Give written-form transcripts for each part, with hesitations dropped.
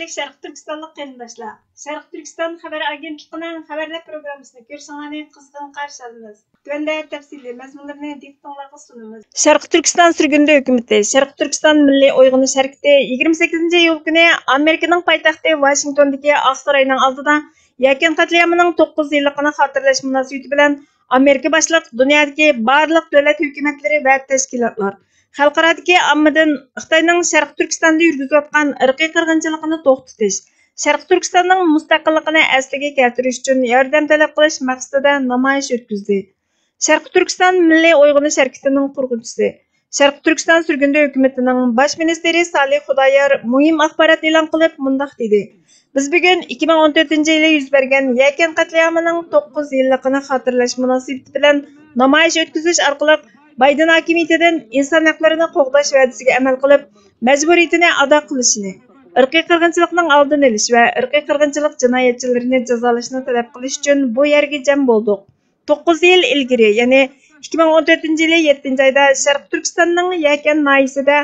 Hürmetlik Şərq Türkistanlıq qarindoshlar. Şərq Türkistan xəbər agentliğinin xəbərlər proqramısını görüşünüzü qızğın qarşı alırıq. Tövəndə təfsili məzmunlarını diktatlarga sunumuz. Şərq Türkistan sürgündə hökuməti, Şərq Türkistan Milli Oyğuniş Hərəkəti 28 iyul günü Amerikanın paytaxtı Washingtondakı Aqsarayның aldida Yakan qatliamının 9 yıllıqını xatırlash münasibəti bilan Amerika başlıq dünyadakı barlıq dövlət hökumətləri və təşkilatlar xalqaradakı ammadan Xitayning Şərq Türkistanda yürgüzüb atqan irqiy qirg'inchiligini to'xtatish, Şərq Türkistanning mustaqilligini asliga keltirish uchun yordam talab qilish maqsadida namoyish o'tkazdi. Şərq Türkistan Milliy Uyg'unish Harakatining qurg'uvchisi, Şərq Türkistan sürgündə hökumətinin baş ministri Salih Xudoyor muhim axborot e'lon qilib mundaq dedi. Biz bugun 2014-yili yuz bergan Yakan qatliamining 9 yilligini xatirlash munosabati bilan namoyish o'tkazish orqali Biden hakimiyetinden insan haklarını qoğdaş vədisiga amal qilib, məcburiyyətini ada qilishini, irqiy qirg'inchilikning oldini olish va irqiy qirg'inchilik jinoyatchilarini jazolashni talab qilish uchun bu yerga jam bo'ldik. 9 yil ilgari, ya'ni 2014-yili 7-oyda Şərq Türkistanning Yakan nahiyasida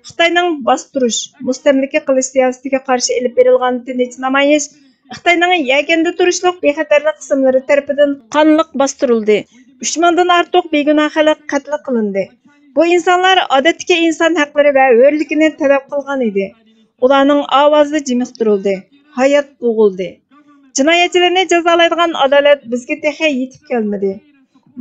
Xitoyning bostirish, mustamlika qilish siyosatiga qarshi elib berilgan tinch namoyish Xitoyning Yakanda turishliq bexatarlik qismlari tarafidan qonliq bostirildi. 3000 dan ortiq begunoh xalq qatl qilindi. Bu insonlar odatdagi inson haqlari va hurlikini talab qilgan edi. Ularning ovozi jimiqtirildi, hayot bo'g'ildi. Jinoyatchilarni jazolaydigan adolat bizga texa yetib kelmadi.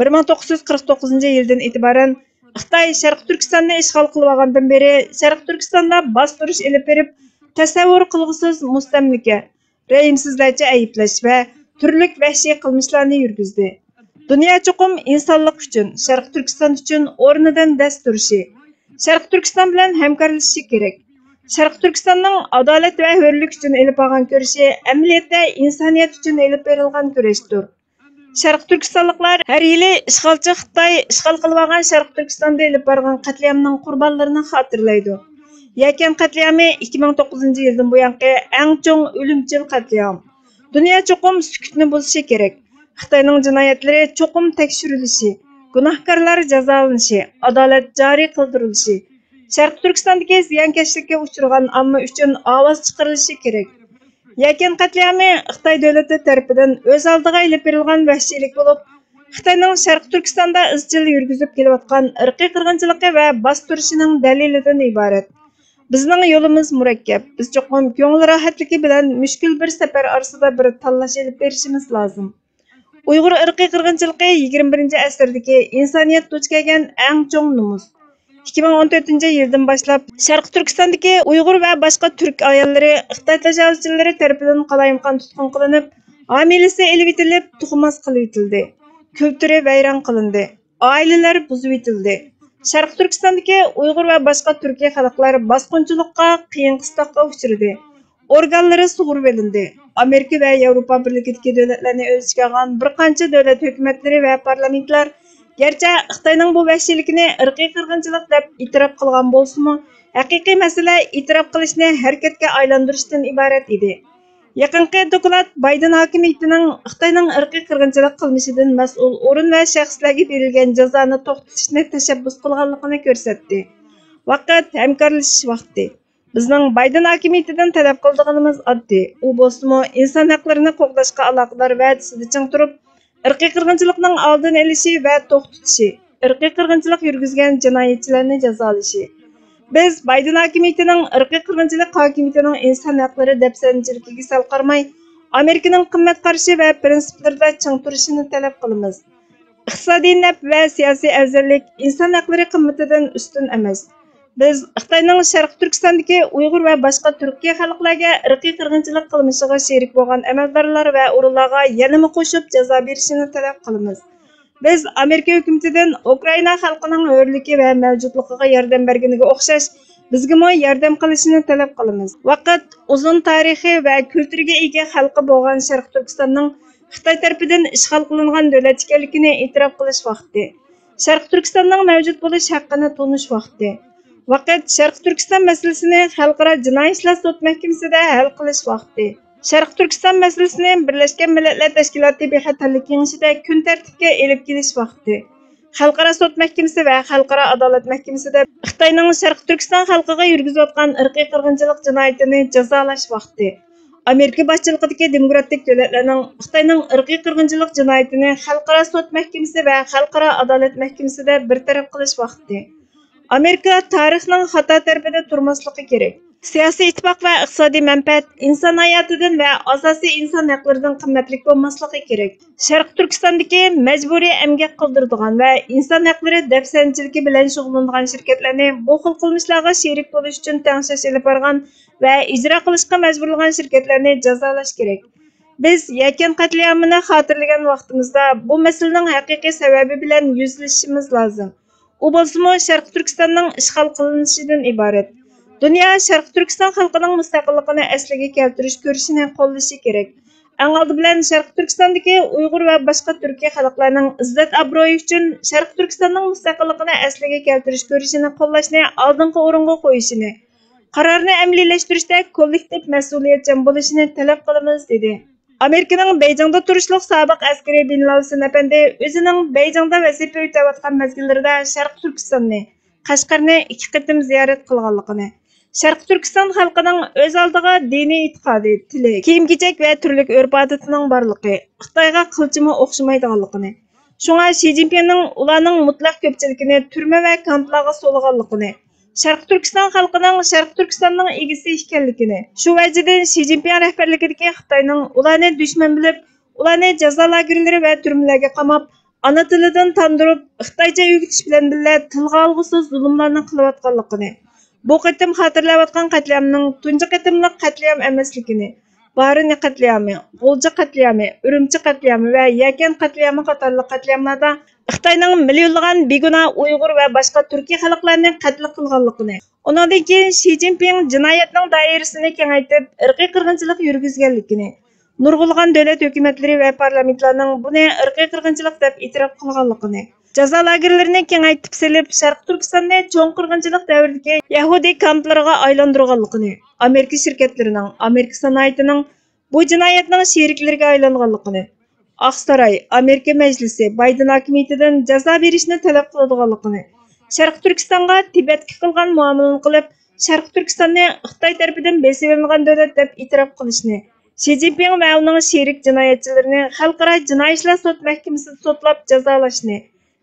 1949-yildan e'tiboran Xitoy Şərq Türkistonni ishg'ol qilib olgandan beri Şərq Türkistonda bostirish elib berib, tasavvur qilg'usiz mustamlika, rəhimsizlarcha ayiblash va turli vahshiy qilmishlarni yurgizdi. Dünya çoxum insonlik uchun, Şərq Türkistan uchun o'rnidan dast turishi, Şərq Türkistan bilan hamkorlashishi kerak. Şərq Türkistanning adolat va hurlik uchun elib olgan kurashi amaliyotda insoniyat uchun elib berilgan kurashdir. Şərq Türkistanlıqlar har yili ishg'olchi Xitoy ishg'ol qilib olgan Şərq Türkistonda elib borgan qatliamning qurbonlarini xotirlaydi. Yakan qatlami 2009-yildan buyangi eng cho'ng o'limchil qatliam. Dünya çoxum sukutni buzishi kerak. Xitoyning jinoyatlari cho'qim tekshirilishi, gunohkorlar jazolanishi, adolat joriy qildirilishi, Şərq Türkistondagi ziyonkashlikka uchragan omma uchun ovoz chiqarilishi kerak. Yakan qatlami Xitoy davlati tarafidan o'z oldiga ilib berilgan vahshiylik bo'lib, Xitoyning Şərq Türkistonda izchil yurgizib kelayotgan irqiy qirg'inchiligi va bostirishining dalilidan iborat. Bizning yo'limiz murakkab. Biz cho'qim ko'ngil rohatligi bilan mushkul bir safar orasida bir tanlash ilib berishimiz lozim. Uyg'ur irqiy qirg'inchiligi 21-asrdagi insoniyat duch kelgan eng cho'ng numus. 2014-yildan boshlab Şərq Türkistondagi Uyg'ur va boshqa turk ayollari Xitoy tajovuzchilari tomonidan qalayimqon tutqun qilinib, homilasi elib etilib, tug'mas qilib etildi. Kulturi vayron qilindi, oilalar buzib etildi. Şərq Türkistondagi Uyg'ur va boshqa turkiy xalqlar bosqinchilikqa, qiyin-qistoqqa uchradi. Organlari sug'urib olindi. Amerika va Yevropa birligidagi davlatlarni o'z ichiga olgan bir qancha davlat hukumatlari va parlamentlar garchi Xitoyning bu vahshiyligini irqiy qirg'inchilik deb e'tirof qilgan bo'lsa-mu, haqiqiy masala e'tirof qilishni harakatga aylantirishdan iborat edi. Yaqinqi doklad Biden hokimiyatining Xitoyning irqiy qirg'inchilik qilmishidan mas'ul o'rin va shaxslarga berilgan jazoni to'xtatishni tashabbus qilganligini ko'rsatdi. Vaqt hamkorlashish vaqti. Bizning Biden hokimiyatidan talab qilganimiz oddiy. U bo'lsa-mu inson haqlarini qo'g'dashga aloqador va'dasida ching turib, irqiy qirg'inchilikning oldini olishi va to'xtatishi, irqiy qirg'inchilik yurgizgan jinoyatchilarni jazolashi. Biz Biden hokimiyatining irqiy qirg'inchilik hokimiyatining inson haqlari dafsanchiligiga sal qarmay, Amerikaning qimmat qarashi va prinsiplarida ching turishini talab qilamiz. Iqtisodiy naf va siyosiy afzallik inson haqlari qimmatidan ustun emas. Biz Xitoyning Şərq Türkistondagi Uyg'ur va boshqa turkiy xalqlarga irqiy qirg'inchilik qilmishiga sherik bo'lgan amaldorlar va o'rinlarga yanama qo'shib jazo berishini talab qilamiz. Biz Amerika hukumatidan Ukraina xalqining hurligi va mavjudligiga yordam berganiga o'xshash bizga yordam qilishini talab qilamiz. Vaqt uzun tarixi va kulturiga ega xalqi bo'lgan Şərq Türkistonning Xitoy tarafidan ishg'ol qilingan davlat ekanligini e'tirof qilish vaqti. Şərq Türkistonning mavjud bo'lish haqqini tonish vaqti. Vaqt Şərq Türkiston masalasini xalqaro jinoiy ishlar sud mahkamasida hal qilish vaqti. Şərq Türkiston masalasini Birlashgan Millatlar Tashkiloti bexatarlik kengashida kun tartibga elib kelish vaqti. Xalqaro sud mahkamasi va Xalqaro adolat mahkamasida Xitoyning Sharq Turkiston xalqiga yurgizayotgan irqiy qirg'inchilik jinoyatini jazolash vaqti. Amerika boshchiligidagi demokratik davlatlarning Xitoyning irqiy qirg'inchilik jinoyatini Xalqaro sud mahkamasi va Xalqaro adolat mahkamasida bartaraf qilish vaqti. Amerika tarixning xato tarafida turmasligi kerak. Siyosiy ittifoq va iqtisodiy manfaat inson hayotidan va asosiy inson haqlaridan qimmatli bo'lmasligi kerak. Sharq Turkistondagi majburiy emgak qildiradigan va inson haqlari dafsanchiligi bilan shug'ullanadigan shirkatlarni bu xil qilmishlarga sherik bo'lish uchun tangshash olib borgan va ijro qilishga majburlagan shirkatlarni jazolash kerak. Biz Yakan qatliamini xotirlagan vaqtimizda bu masalaning haqiqiy sababi bilan yuzlashishimiz lozim. U bo'lsa Sharq Turkistonning ishg'ol qilinishidan iborat. Dünya Sharq Turkiston xalqining mustaqilligini asliga keltirish ko'rishini qo'llashi kerak. Eng oldi bilan Sharq Turkistondagi Uyg'ur va boshqa Turkiy xalqlarning izzat obro'yi uchun Sharq Turkistonning mustaqilligini asliga keltirish ko'rishini qo'llashni oldingi o'ringa qo'yishini, qarorni amaliyleştirishda kollektiv mas'uliyatchan bo'lishini talab qilamiz dedi. Amerikaning Beyjingda turishliq sobiq askariy Bin Laden apandi o'zining Beyjingda vazifa o'tayotgan mezgillarida Sharq Turkistonni, Qashqarni 2 qatim ziyorat qilganligini, Sharq Turkiston xalqining o'z oldiga diniy e'tiqodi, tili, kiyim-kechak va turli urf-odatining borligi, Xitoyga qilchimi o'xshamaydiganligini, shunga Xi Jinpingning ularning mutlaq ko'pchiligini turma va kamplarga so'lganligini, Sharq Turkiston xalqining Sharq Turkistonning egisi ekanligini, shu vajidan Xi Jinping rahbarligidagi Xitoyning ularni dushman bilib, ularni jazo lagerlari va turmalarga qamab, ana tilidan tandirib, Xitoycha o'rgatish bilan birga tilga olg'usiz zulmlarni qilayotganligini, bu qatim xotirlayotgan qatliamning tunji qatimliq qatliam emasligini, Barini qatliami, G'ulji qatliami, Urumchi qatliami va Yakan qatliami qatorli qatliamlarda Xitoyning millionlagan begunoh Uyg'ur va boshqa turkiy xalqlarni qatl qilganligini, undan keyin Xi Jinping jinoyatning doirasini kengaytirib, irqiy qirg'inchilik yurgizganligini, nurg'ulg'an davlat hukumatlari va parlamentlarning buni irqiy qirg'inchilik deb e'tirof qilganligini, jazo lagerlarini kengaytib silib, Sharq Turkistonni cho'ng qirg'inchilik davridagi Yahudi kamplariga aylantirganligini, Amerika shirkatlarining, Amerika sanoatining bu jinoyatning sheriklariga aylanganligini, Aqsaray, Amerika Majlisi Bayden hokimiyatidan jazo berishni talab qiladiganligini, Sharq Turkistonga Tibetga qilgan muomalani qilib, Sharq Turkistonni Xitoy tarafidan besilingan davlat deb e'tirof qilishni, Xi Jinping va uning sherik jinoyatchilarini Xalqaro jinoiy ishlar sud mahkamasida sudlab jazolashni,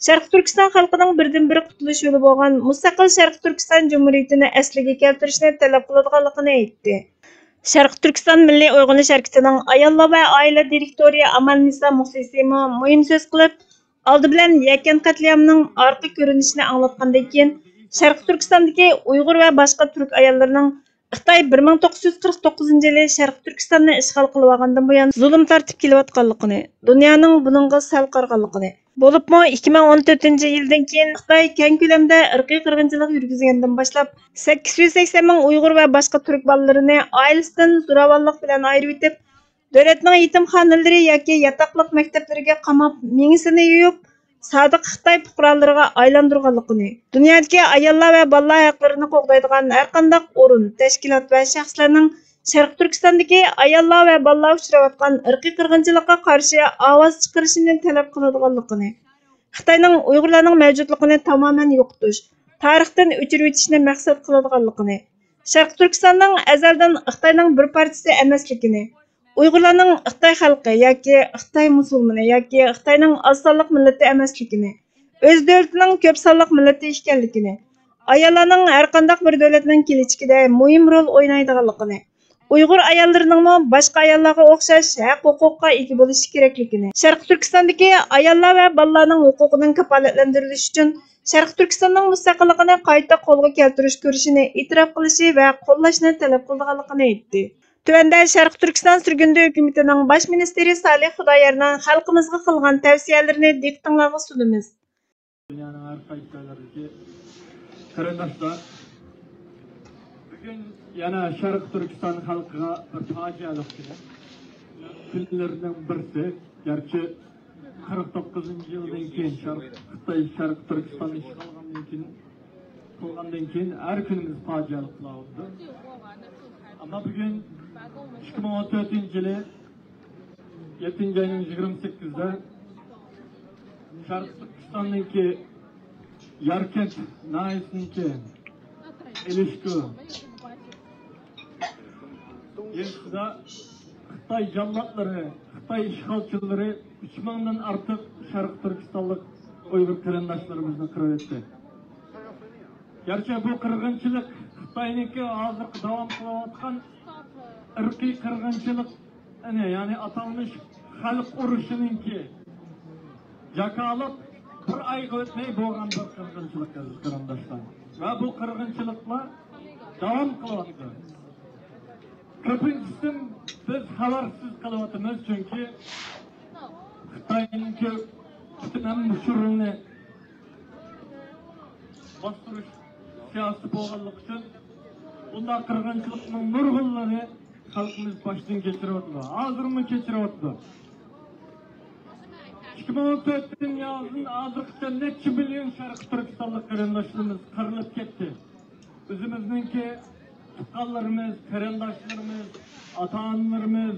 Sharq Turkiston xalqining birdan-bir qutulish yo'li bo'lgan mustaqil Sharq Turkiston Jumhuriyatini asliga keltirishni talab qiladiganligini aytdi. Sharq Turkiston Milliy Uyg'unish harakatining ayollar va oila direktori Amal-Nisa Muxlisimo muhim so'z qilib, oldi bilan Yakan qatliamining orqa ko'rinishini anglatgandan keyin Sharq Turkistondagi Uyg'ur va boshqa turk ayollarining Xitoy 1949-yili Sharq Turkistonni ishg'ol qilib olgandan buyon zulm tartib kelayotganligini, dunyoning buningga sal qarganligini, bo'libmi 2014-yildan keyin Xitoy keng ko'lamda irqiy qirg'inchilik yurgizgandan boshlab 880 ming Uyg'ur va boshqa turk bolalarini oilasidan zo'ravonlik bilan ayirib etib, davlatning yetimxonalari yoki yotoqliq maktablariga qamab, mengisini yuyib, sodiq Xitoy fuqarolariga aylantirganligini, dunyodagi ayollar va bolalar haqlarini qo'g'daydigan har qanday o'rin, tashkilot va shaxslarning Sharq Turkistondagi ayollar va bolalar uchrayotgan irqiy qirg'inchilikqa qarshi ovoz chiqarishini talab qiladiganligini, Xitoyning Uyg'urlarning mavjudligini tamoman yo'qotish, tarixdan o'chirib o'tishni maqsad qiladiganligini, Sharq Turkistonning azaldan Xitoyning bir parchasi emasligini, Uyg'urlarning Xitoy xalqi yoki Xitoy musulmoni yoki Xitoyning oz sonliq millati emasligini, o'z davlatining ko'p sonliq millati ekanligini, ayollarning har qanday bir davlatning kelajagida muhim rol o'ynaydiganligini, Uyg'ur ayollarining boshqa ayollarga o'xshash haq-huquqqa ega bo'lishi kerakligini, Sharq Turkistondagi ayollar va bolalarning huquqining kafolatlantirilishi uchun Sharq Turkistonning mustaqilligini qayta qo'lga keltirish ko'rishini e'tirof qilishi va qo'llashni talab qilganligini aytdi. Tuvanda Sharq Turkiston Surgundi hukumatining bosh ministri Salih Xudoyarning xalqimizga qilgan tavsiyalarini diqqatingizga sunamiz. Dünyanın her kayıtlarındaki qarindoshlar, bugün yana Sharq Turkiston xalqiga bir fojialik kunlardan birisi, garchi 49-yildan keyin Xitoy Sharq Turkistonni qilgandan keyin har kunimiz fojialik bo'ldi. Ama bugün 2014 yılı 7. ayının 28'de Şarkı Türkistan'daki Yarkent Naisi'ninki ilişki. Yesida Xitay jallatları, Xitay işgalçıları 3000'dan artık Şarkı Türkistanlık Uygur kırındaşlarımızı kırıp etti. Gerçi bu kırgınçılık Xitay'nınki hazır devam kılavatkan ırkı kırgınçılık yani atalmış halk uruşununki yakalıp bir ay ötmeyi boğan bir kırgınçılık kırındaşlar. Ve bu kırgınçılıkla devam kılavatdı. Köpüncüsün biz habersiz kılavatımız çünkü Xitay'ınki bütün hem müşürünü bastırış siyasi boğanlık için bunda kırgınçılıkның nurgulları halkımız baştan geçiriyordu. Hazır mı geçiriyordu? 2014'ten yazın azırkça neçe milyon Şarkı Türkistanlık kırındaşlarımız kırılıp gitti. Özümüzdeki tutallarımız, kırındaşlarımız, ata-analarımız,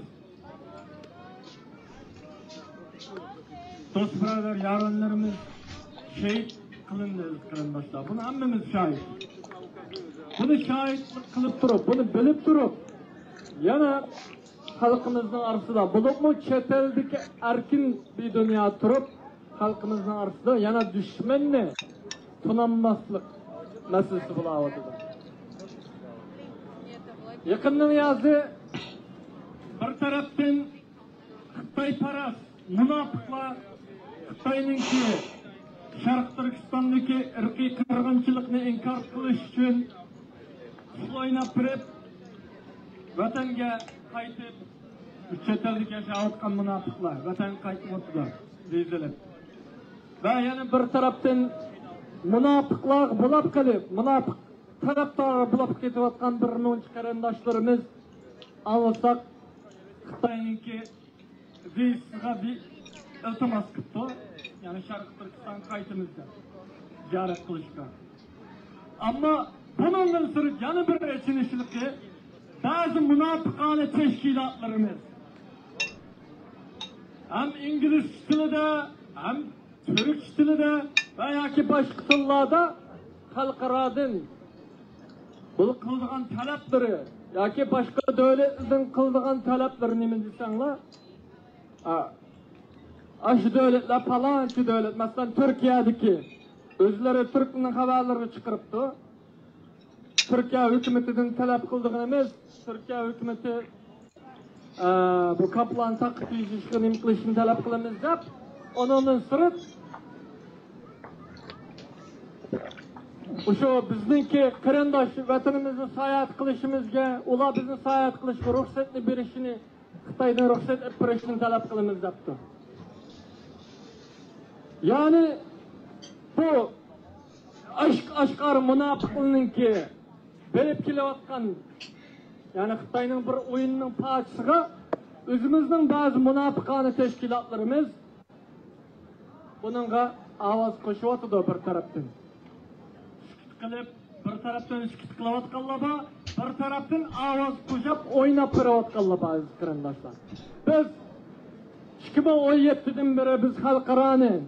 dost birader, yaranlarımız şehit kılındı kırındaşlar. Bunu hemmemiz şahit. Bunu şahitlik kılıp durup, bunu bilip durup, yana halkımızın arasında bulup mu çeteldeki erkin bir dünya durup, halkımızın arasında yana düşmenle tunanmazlık meselesi bulavadı. Yakından yazı bir taraftan Xitay paras, münafıklar Xitay'ınki Şarkı Türkistan'daki ırkı kırgınçılıkını inkar kılış için oynap birip vatanga qaytib chet elda yashayotgan munofiqlar vatan qaytib o'tdi deydilar. Ve yana bir tarafdan munofiqlar bulab qilib, munofiq tarafdori bulab ketayotgan bir muncha qarindoshlarimiz alsak Xitoyninki vizasiga bir iltimos qildi. Yani Şarkı Türkistan qaytimizda ziyorat qilishga. Ammo bundan sırf yana bir achinishlikki bazı münafıkane teşkilatlarımız hem İngiliz tilide hem Türk tilide veya ki başka tillarda halkaradan bu kıldığın talepleri ya ki başka devletlerden kıldığın talepleri ne desenler aşı devletler falan şu devlet mesela Türkiye'deki özleri Türk'ün haberleri çıkarıptı. Türkiye hükümetinden talep kıldığımız Türkiye hükümeti bu kaplan takip işini imkılışını talep kılımız yap. Onun sırıt şu bizdeki kırındaş vatanımızı seyahat kılışımızga ula bizim seyahat kılışga ruhsatını berişini Xitaydan ruhsat berişini talep kılımız yaptı. Yani bu aşkar münafıklığınki belip kilovatkan yani Xitayning bir oyunning parçasıga özümüzün bazı münafıkane teşkilatlarımız bununla avaz koşuvatıdı bir taraftan. Şıkıt bir taraftan şıkıt kılavatkanlaba, bir taraftan avaz koşup oynap kıravatkanlaba aziz kırındaşlar. Biz 2017'den beri biz halkaranı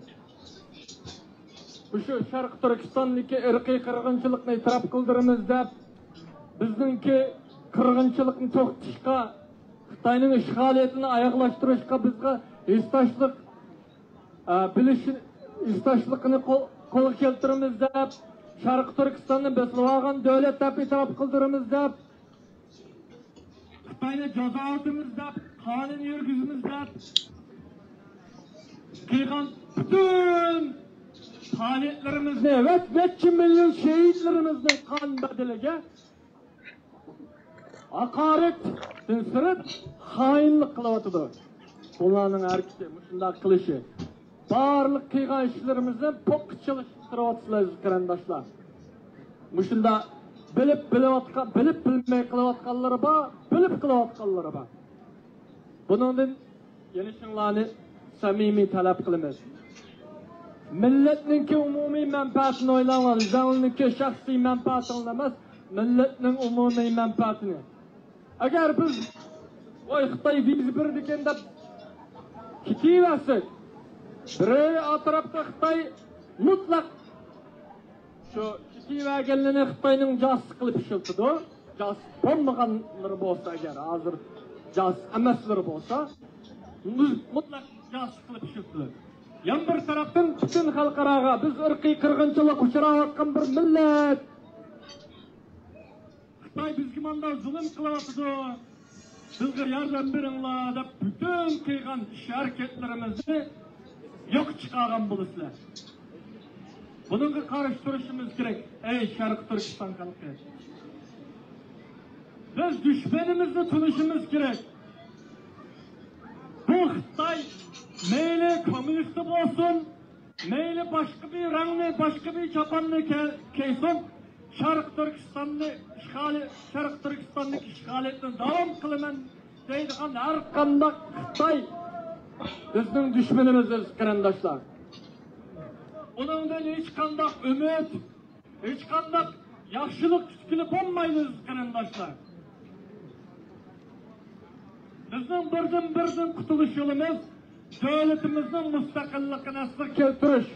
şu Şarkı Türkistan'daki ırkı kırgınçılıkını itiraf kıldırımız dep bizdeki kırgınçılıkını to'xtatishga Xitoyning ishg'oliyatini oyoqlashtirishga bizga istoshlik bilish istoshligini qo'lga keltiramiz deb Sharq Turkistonni bosilib olgan davlat deb e'tirof qildiramiz deb Xitoyni jazoatimiz deb qonun yurgizimiz deb qilgan bütün faaliyetlerimizni ve 5 milyon şehitlerimizin kan bedeliga hakaret sırıt hainlik kılavatıdır. Bunların erkekleri şunday kılışı. Barlık kıygan işlerimizni pokçılık kılavatısınız kırandaşlar. Şunda bilip bilmey kılavatkanları var, bilip kılavatkanları var. Bunun yenişinlerini samimi talep kılımız. Milletninki umumiy menfaatini o'ylamaydi. Zalninki shaxsiy menfaatini emas, milletning umumiy menfaatini. Agar biz voy Xitoy viza berdi ekan deb ketaversak, Biri atrafta Xitoy mutlaq şu iki vagenlerini Xitoyning josus qilib ishiltidi. Josus bo'lmaganlari bo'lsa agar hozir josus emaslari bo'lsa, mutlaq josus qilib ishiltidi. Yan bir tarafdan bütün xalqaraga biz irqiy qirg'inchilik uchrayotgan bir millat. Xitoy bizga manda zulm qilyapti. Sizga yordam beringlar deb bütün qilgan ish harakatlarimizni yo'q chiqargan bo'lasizlar. Bununla qarshi turishimiz kerak. Ey Sharq Turkiston xalqi. Biz düşmanimizni tunishimiz kerak. Bu Xitoy meyli komünist olsun, meyli başka bir rangli, başka bir çapanlı keyson, Şarkı Türkistan'ın işgaletini devam kılman deydiğen her kandak Xitoy bizning düşmanımızdır qarindoshlar. Onundan hiç kandak ümit, hiç kandak yaxshilik kutilib olmaydi qarindoshlar. Bizning birdan qutuluş yolumuz devletimizin müstakillikini asıl keltiriş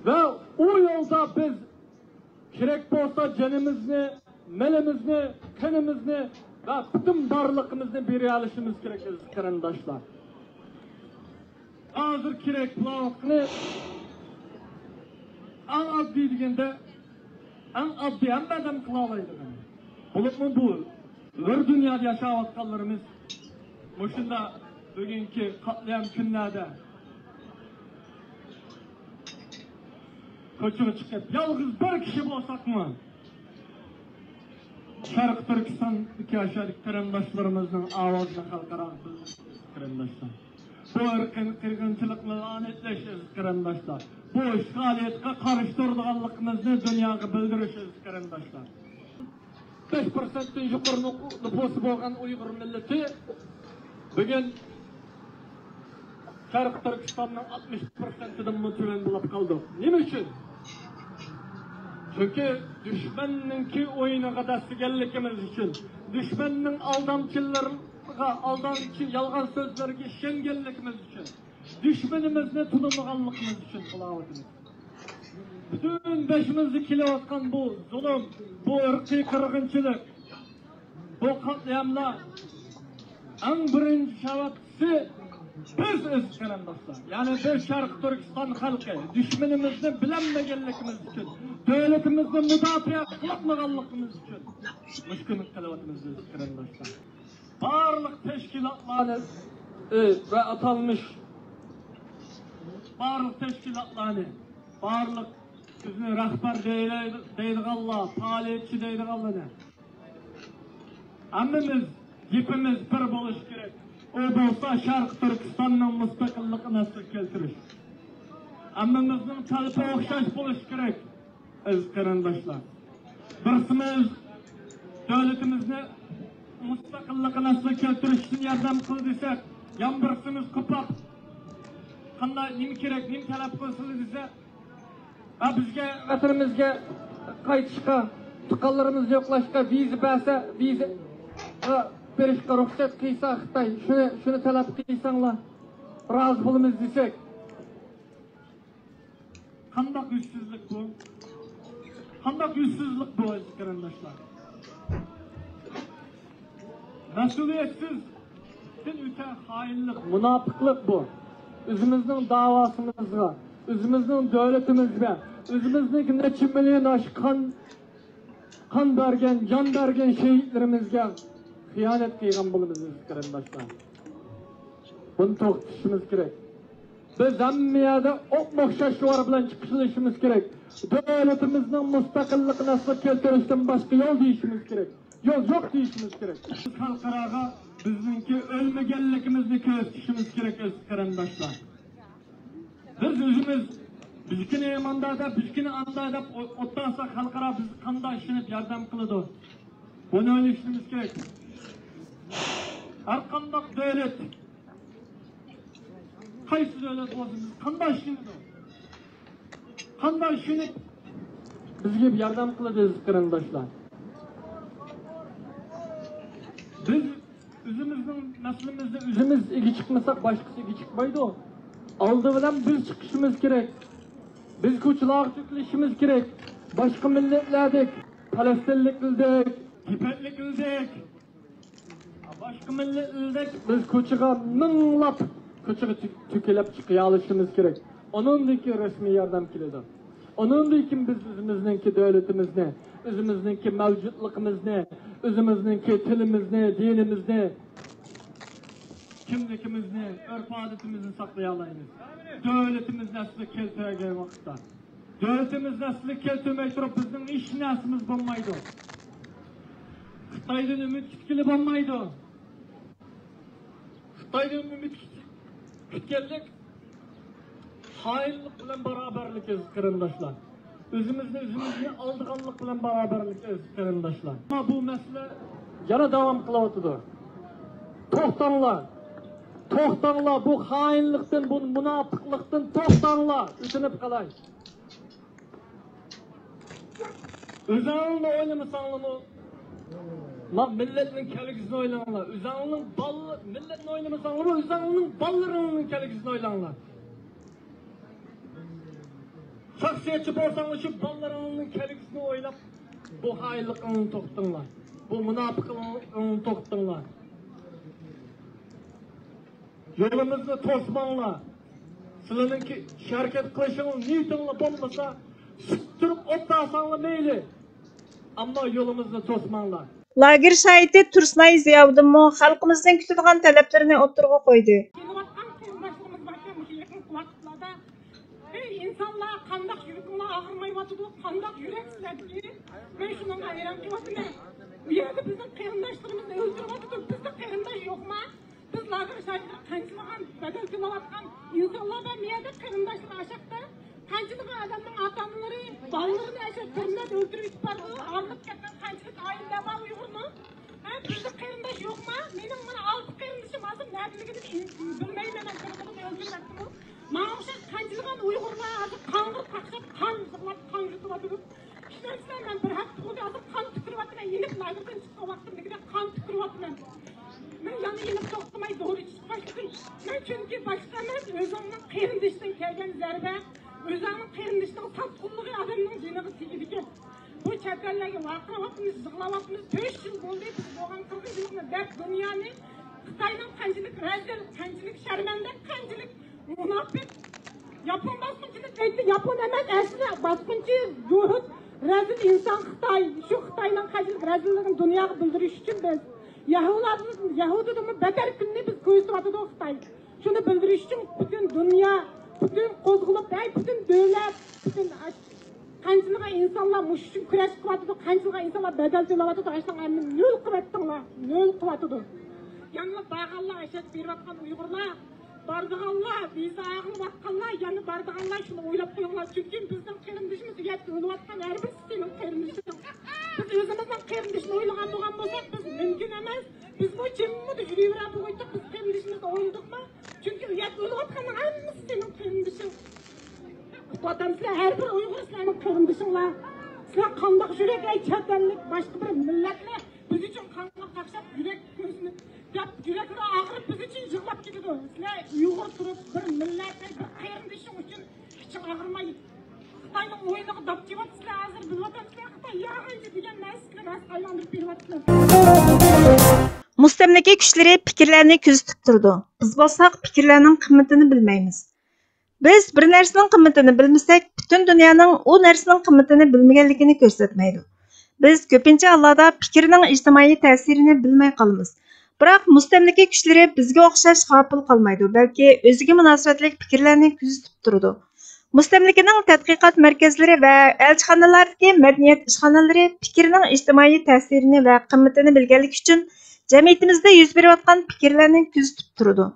ve o yolda biz gerek olsa canımızı, melimizni, kanımızı ve bütün varlığımızı bir alışımız gerekir qarindoshlar. Hazır gerek bulanıqni en addi degende en addi hem adam kıla alaydı. Olup mu bu? Bir dünyada yaşayotganlarımız Muşunda bugünkü katliam günlerde koçuğa çıkıp yalnız bir kişi olsak mı? Şarkı Türkistan'daki aşağıdaki qarindoshlarımızın avazına kalkarak qarindoshlar. Bu ırkın kırgınçılıkla lanetleşiriz qarindoshlar. Bu işgaliyetke karıştırdıqanlıqımızı dünyaya bildirişiz qarindoshlar. 5%'den yukarı nüfusu bolgan Uyghur milleti bugün Şarkı Türkistan'ın 60%'den mutluyum bulup kaldı. Nime için? Çünkü düşmanınki oyuna destegellikimiz için, düşmanın aldamçı yalgan sözlerine şengellikimiz için, düşmanımızı tunumağanlıkımız için kılavatımız. Bütün beşimizi kilovatkan bu zulüm, bu ırkı kırgınçılık, bu katliamlar en birinci şevatçısı biz qarindoshlar. Yani bir Şarkı Türkistan halkı düşmanımızı bilenmegenlikimiz için, devletimizni müdafaa qilmaganligimiz için müşkünlük kılavatımız qarindoshlar. Barlık teşkilatlarını ve atalmış barlık teşkilatlarını, barlık bizni rahbar deydiğanlar, faaliyetçi deydiğanlar. Hammamiz yepimiz bir bo'lish kerak. O bo'lsa Şarkı Türkistan'ın müstakilligini asıl keltirish. Hammamizning talabi o'xshash bo'lish kerak. Aziz qarindoshlar. Birsimiz devletimizni müstakilligini asıl keltirish uchun yordam qil desak, yan birsimiz ko'proq qanday nima kerak, nima talab qilsin desa, bizga vatanimizga qaytishga, tuqqanlarimizni yo'qlashga viza bersa, viza berishga ruxsat qilsa Xitoy, shuni talab qilsanglar, rozi bo'lamiz desak, qanday yüzsüzlük bu? Qanday yüzsüzlük bu qarindoshlar? Mas'uliyetsiz, öte hainlik, münafıklık bu. Özümüzün davasımızga, özümüzün devletimizga, özümüzdeki neçe milyon aşkan kan bergen, can bergen şehitlerimizge hıyanet kıygan bulunuz qarindoshlar. Bunu to'xtatishimiz kerak. Biz hammada o'xshashlar bilan chiqishimiz kerak. Devletimizning mustaqilligini asl keltirishdan boshqa yo'l deyishimiz kerak. Yo'l yo'q deyishimiz kerak. Xalqaraga bizningki o'lmaganligimizni ko'rsatishimiz kerak qarindoshlar. Biz o'zimiz bizkini manda deb, bizkini anda deb o'ttansa xalqaro biz qanday ishinib yordam qiladi. Buni o'ylashimiz kerak. Har qanday davlat qaysi davlat bo'lsin, qanday ishlaydi? Qanday ishini bizga yordam qiladi qarindoshlar. Biz o'zimizning naslimizni o'zimiz ega chiqmasak, boshqasi ega chiqmaydi. Aldı bilen biz çıkışımız gerek. Biz koçular çıkışımız gerek. Başka milletlerdik. Palestinlik bildik. Tibetlik bildik. Başka milletlerdik. Biz koçuğa mınlap. Koçuğa tükelep çıkıya alışımız gerek. Onundaki resmi yardım kilidi. Onundaki biz özümüzdeki devletimiz ne? Özümüzdeki mevcutluğumuz ne? Özümüzdeki tilimiz ne? Dinimiz ne? Kimlikimiz ne? Örf adetimizi saklayalayız. Devletimiz nesli keltiregen vakitte. Devletimiz nesli keltirmey turup bizning iş nesimiz bulmaydı. Xitaydan ümit kütkili bulmaydı. Xitaydan ümit kütkenlik hainlik bilen beraberlik ez kırındaşlar. Özümüzni aldıganlık bilen beraberlik ez kırındaşlar. Ama bu mesele yana devam kılavatıdır. Toxtanlar. Toxtanlar bu hainlikten, bu münafıklıktan toxtanlar. Ütünüp kalay. Özağınla oynamasanlar mı? Milletin kelikisini oynanlar. Özağının ballı, milletin oynamasanlar mı? Özağının ballarının kelikisini oynanlar. Şahsiyetçi borsanlar şu ballarının kelikisini oynap bu hainlikini toxtanlar. Bu münafıklığını toxtanlar. Yolumuzni to'smanglar. Sizlarninki harakat qilishinglar niyatinglar bo'lmasa, turib o'tmasanglar mayli. Ammo yo'limizni to'smanglar. Lager şahidi Tursunay Ziyavudinmi xalqimizdan kutadigan talablarini o'ttirg'a qo'ydi. İnsanlar kandak yürütünle ağırmaymadığı kandak yüreksizlerdi. Ben şundan hayran kıvatıma. Bu yerde bizim kıyındaşlarımızı öldürüyordu. Bizde kıyındaş yok mu? Biz lager şahidi kançılıgan, bedel kılavatkan insanlar ben bir yerde kıyındaşlığı aşakta. Kançılıgan adamın atamları, ballarını aşak kırmızı öldürüp vardı. Ağırlık ketken kançılık ayında var Uygur'unu. Bizde kıyındaş yok mu? Benim bana altı kıyındaşım azım. Nerede bilmeyim hemen kırmızı öldürüverdim. Mağuşa kançılıgan Uygurlar azı kangır kakşap kan zıplap kan yutuvatırıp İşte ben bir hafta oldu azı kan tükürüvatım yenip lagerden çıkma vaktimde gidip kan tükürüvatım ben yanı yenip soktumay doğru çıkmıştım ben çünkü başka ben özümün kıyırındıştan kelgen zerbe özümün kıyırındıştan satkulluğu adamın cinağı sigidiken bu çetellerge vakıravatımız zıklavatımız 5 yıl oldu biz boğan 40 yılında dert dünyanı Xitay'dan kancılık rezil kancılık şermende kancılık münafık Yapon baskıncılık etti. Yapon emez esli baskıncı yuhut rezil insan Xitay. Şu Xitay'dan kaçılık rezilliğin dünyaya bildiriş için biz Yahudi'nin beter gününü biz koyusuvatıdı o Xitay. Şunu bildiriş için bütün dünya, bütün kozgulup, bütün devlet, bütün kancılığa insanlar muş için küreş kıvatıdı. Kancılığa insanlar bedel tüylevatıdı. Açtan emin nöl kıvatıdılar. Nöl kıvatıdı. Yanına bağallar, eşet bir vatkan Uygurlar. Bardağanlar, bizi ağırlı vatkanlar, yani bardağanlar şunu oylap koyuyorlar. Çünkü bizim kırımdışımız yet ölü vatkan her bir senin kırımdışın. Biz özümüzden kırımdışını oylagan boğan bolsak biz mümkün emez. Biz bu cimmi de yürüyüren boğuyduk, biz kırımdışımızda oyladık mı? Çünkü yet ölü vatkanın hepsi senin kırımdışın. Vatam sizler her bir Uygur sizlerin kırımdışınlar. Sizler kandak yürekle çetellik, başka bir milletle biz için kandak kakşap yürek gözünü yürekleri ağırıp biz için yığılap gidiyor. Sizler Uygur turup bir milletle bir kıyırındışın için hiç ağırmayın. Xitay'ın oyunu dap gibi sizler hazır bilvatam sizler Xitay yağıncı diyen sizler az aylandırıp bilvatam. Mustamlaka kuchlari fikrlarni kuzatib turdi. Biz bo'lsak fikrlarning qimmatini bilmaymiz. Biz bir narsaning qimmatini bilmasak, butun dunyoning u narsaning qimmatini bilmaganligini ko'rsatmaydi. Biz ko'pincha hollarda fikrning ijtimoiy ta'sirini bilmay qolamiz. Biroq mustamlaka kuchlari bizga o'xshash g'ofil qolmaydi, balki o'ziga munosabatli fikrlarni kuzatib turdi. Mustamlakaning tadqiqot markazlari va elchixonalardagi madaniyat ishxonalari fikrning ijtimoiy ta'sirini va qimmatini bilganlik uchun jamiyatimizda yuz berayotgan fikrlarni kuzatib turdi.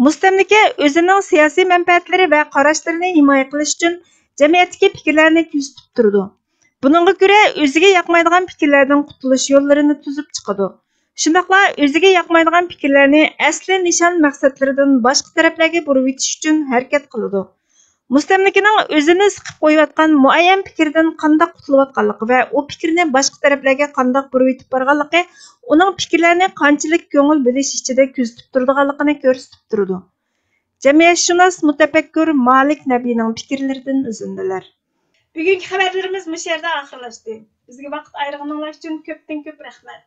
Mustamlaka o'zining siyosiy manfaatlari va qarashlarini himoya qilish uchun jamiyatdagi fikrlarni kuzatib turdi. Buningga ko'ra o'ziga yoqmaydigan fikrlardan qutulish yo'llarini tuzib chiqadi. Shundaqla o'ziga yoqmaydigan fikrlarni asli nishon maqsadlaridan boshqa taraflarga burib o'tish uchun harakat qiladi. Mustamlakaning o'zini siqib qo'yayotgan muayyan fikrdan qanday qutulayotganligi va u fikrni boshqa taraflarga qanday burib o'tib borganligi uning fikrlarni qanchalik ko'ngil bo'lish ichida kuzatib turadiganligini ko'rsatib turadi. Cemiyetshunos mutafakkur Malik Nabining fikrlaridan üzündüler. Bugünkü xabarlarimiz bu yerda oxirlashdi. Bizga vaqt ayirganingiz uchun ko'pdan ko'p rahmat.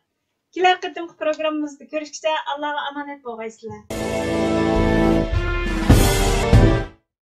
Kelar qatimki programmamizda ko'rishguncha Allohga omonat bo'lgaysizlar.